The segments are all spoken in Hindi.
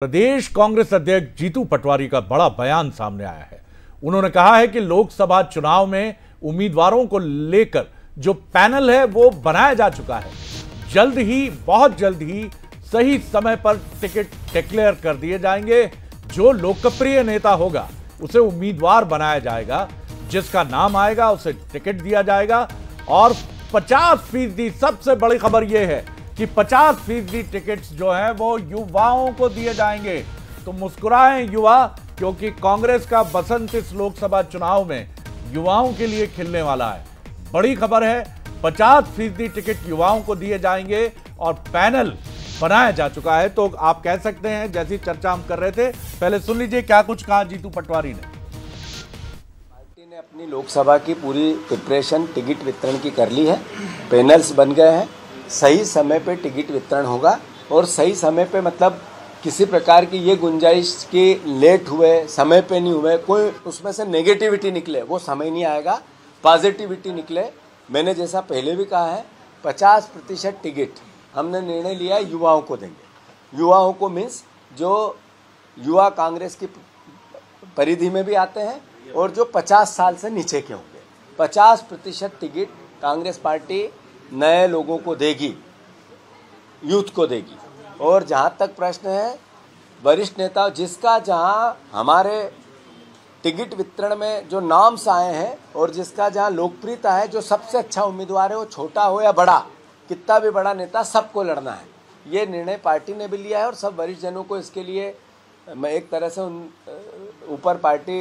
प्रदेश कांग्रेस अध्यक्ष जीतू पटवारी का बड़ा बयान सामने आया है। उन्होंने कहा है कि लोकसभा चुनाव में उम्मीदवारों को लेकर जो पैनल है वो बनाया जा चुका है। जल्द ही, बहुत जल्द ही सही समय पर टिकट डिक्लेयर कर दिए जाएंगे। जो लोकप्रिय नेता होगा उसे उम्मीदवार बनाया जाएगा, जिसका नाम आएगा उसे टिकट दिया जाएगा। और 50% सबसे बड़ी खबर यह है कि 50% टिकट्स जो हैं वो युवाओं को दिए जाएंगे। तो मुस्कुराएं युवा, क्योंकि कांग्रेस का बसंत इस लोकसभा चुनाव में युवाओं के लिए खिलने वाला है। बड़ी खबर है, 50% टिकट युवाओं को दिए जाएंगे और पैनल बनाया जा चुका है। तो आप कह सकते हैं, जैसी चर्चा हम कर रहे थे, पहले सुन लीजिए क्या कुछ कहा जीतू पटवारी ने। पार्टी ने अपनी लोकसभा की पूरी प्रिपरेशन टिकट वितरण की कर ली है। पैनल्स बन गए हैं, सही समय पे टिकट वितरण होगा। और सही समय पे मतलब किसी प्रकार की ये गुंजाइश कि लेट हुए, समय पे नहीं हुए, कोई उसमें से नेगेटिविटी निकले, वो समय नहीं आएगा। पॉजिटिविटी निकले। मैंने जैसा पहले भी कहा है, 50% टिकट हमने निर्णय लिया है युवाओं को देंगे। युवाओं को मीन्स जो युवा कांग्रेस की परिधि में भी आते हैं और जो 50 साल से नीचे के होंगे। 50% टिकट कांग्रेस पार्टी नए लोगों को देगी, यूथ को देगी। और जहाँ तक प्रश्न है वरिष्ठ नेता, जिसका जहाँ हमारे टिकट वितरण में जो नाम्स आए हैं और जिसका जहाँ लोकप्रियता है, जो सबसे अच्छा उम्मीदवार है, वो छोटा हो या बड़ा, कितना भी बड़ा नेता, सबको लड़ना है। ये निर्णय पार्टी ने भी लिया है और सब वरिष्ठ जनों को इसके लिए मैं एक तरह से ऊपर पार्टी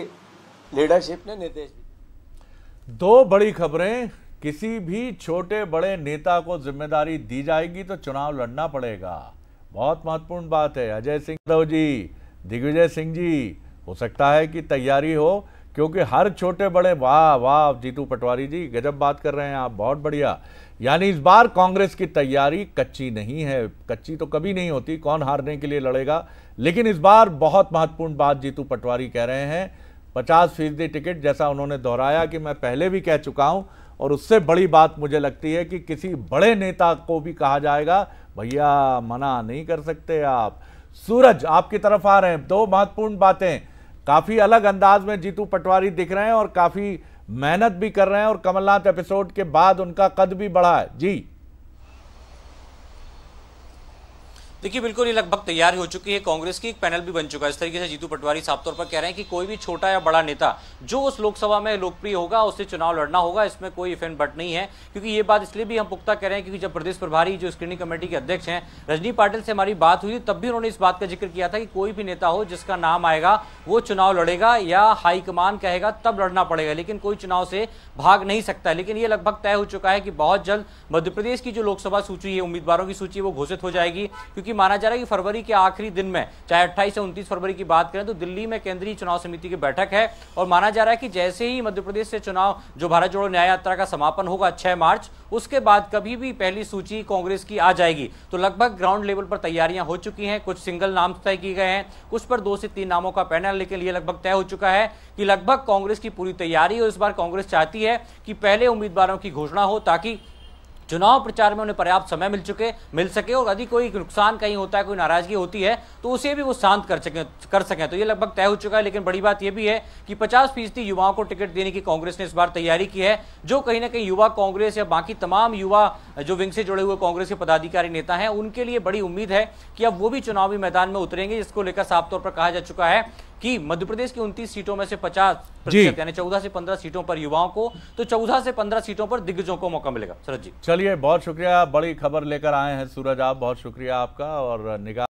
लीडरशिप ने निर्देश दिए। दो बड़ी खबरें, किसी भी छोटे बड़े नेता को जिम्मेदारी दी जाएगी तो चुनाव लड़ना पड़ेगा। बहुत महत्वपूर्ण बात है। अजय सिंह यादव जी, दिग्विजय सिंह जी, हो सकता है कि तैयारी हो, क्योंकि हर छोटे बड़े, वाह वाह जीतू पटवारी जी, गजब बात कर रहे हैं आप, बहुत बढ़िया। यानी इस बार कांग्रेस की तैयारी कच्ची नहीं है। कच्ची तो कभी नहीं होती, कौन हारने के लिए लड़ेगा। लेकिन इस बार बहुत महत्वपूर्ण बात जीतू पटवारी कह रहे हैं, 50% टिकट, जैसा उन्होंने दोहराया कि मैं पहले भी कह चुका हूं। और उससे बड़ी बात मुझे लगती है कि किसी बड़े नेता को भी कहा जाएगा, भैया मना नहीं कर सकते आप। सूरज आपकी तरफ आ रहे हैं। दो महत्वपूर्ण बातें, काफी अलग अंदाज में जीतू पटवारी दिख रहे हैं और काफी मेहनत भी कर रहे हैं, और कमलनाथ एपिसोड के बाद उनका कद भी बढ़ा है। जी देखिए, बिल्कुल ये लगभग तैयारी हो चुकी है। कांग्रेस की एक पैनल भी बन चुका है। इस तरीके से जीतू पटवारी साफ तौर पर कह रहे हैं कि कोई भी छोटा या बड़ा नेता जो उस लोकसभा में लोकप्रिय होगा उससे चुनाव लड़ना होगा। इसमें कोई इफ एंड बट नहीं है, क्योंकि ये बात इसलिए भी हम पुख्ता कह रहे हैं क्योंकि जब प्रदेश प्रभारी जो स्क्रीनिंग कमेटी के अध्यक्ष हैं रजनी पाटिल से हमारी बात हुई, तब भी उन्होंने इस बात का जिक्र किया था कि कोई भी नेता हो जिसका नाम आएगा वो चुनाव लड़ेगा, या हाईकमान कहेगा तब लड़ना पड़ेगा, लेकिन कोई चुनाव से भाग नहीं सकता। लेकिन ये लगभग तय हो चुका है कि बहुत जल्द मध्य प्रदेश की जो लोकसभा सूची है, उम्मीदवारों की सूची, वो घोषित हो जाएगी। क्योंकि माना जा रहा है कि फरवरी के आखिरी दिन में, चाहे 28 से 29 फरवरी की बात करें, तो दिल्ली में केंद्रीय चुनाव समिति की बैठक है। और माना जा रहा है कि जैसे ही मध्य प्रदेश से चुनाव, जो भारत जोड़ो न्याय यात्रा का समापन होगा 6 मार्च, उसके बाद कभी भी पहली सूची कांग्रेस की आ जाएगी। तो लगभग ग्राउंड लेवल पर तैयारियां हो चुकी हैं। कुछ सिंगल नाम तय किए गए हैं, कुछ पर 2 से 3 नामों का पैनल, लेकिन यह लगभग तय हो चुका है कि लगभग कांग्रेस की पूरी तैयारी। और इस बार कांग्रेस चाहती है कि पहले उम्मीदवारों की घोषणा हो, ताकि चुनाव प्रचार में उन्हें पर्याप्त समय मिल सके और यदि कोई नुकसान कहीं होता है, कोई नाराजगी होती है, तो उसे भी वो शांत कर सकें। तो ये लगभग तय हो चुका है। लेकिन बड़ी बात यह भी है कि 50% युवाओं को टिकट देने की कांग्रेस ने इस बार तैयारी की है। जो कहीं ना कहीं युवा कांग्रेस या बाकी तमाम युवा जो विंग से जुड़े हुए कांग्रेस के पदाधिकारी नेता हैं, उनके लिए बड़ी उम्मीद है कि अब वो भी चुनावी मैदान में उतरेंगे, जिसको लेकर साफ तौर पर कहा जा चुका है कि मध्य प्रदेश की 29 सीटों में से 50% यानी 14 से 15 सीटों पर युवाओं को, तो 14 से 15 सीटों पर दिग्गजों को मौका मिलेगा। सूरज जी, चलिए, बहुत शुक्रिया, बड़ी खबर लेकर आए हैं सूरज आप, बहुत शुक्रिया आपका। और निगाह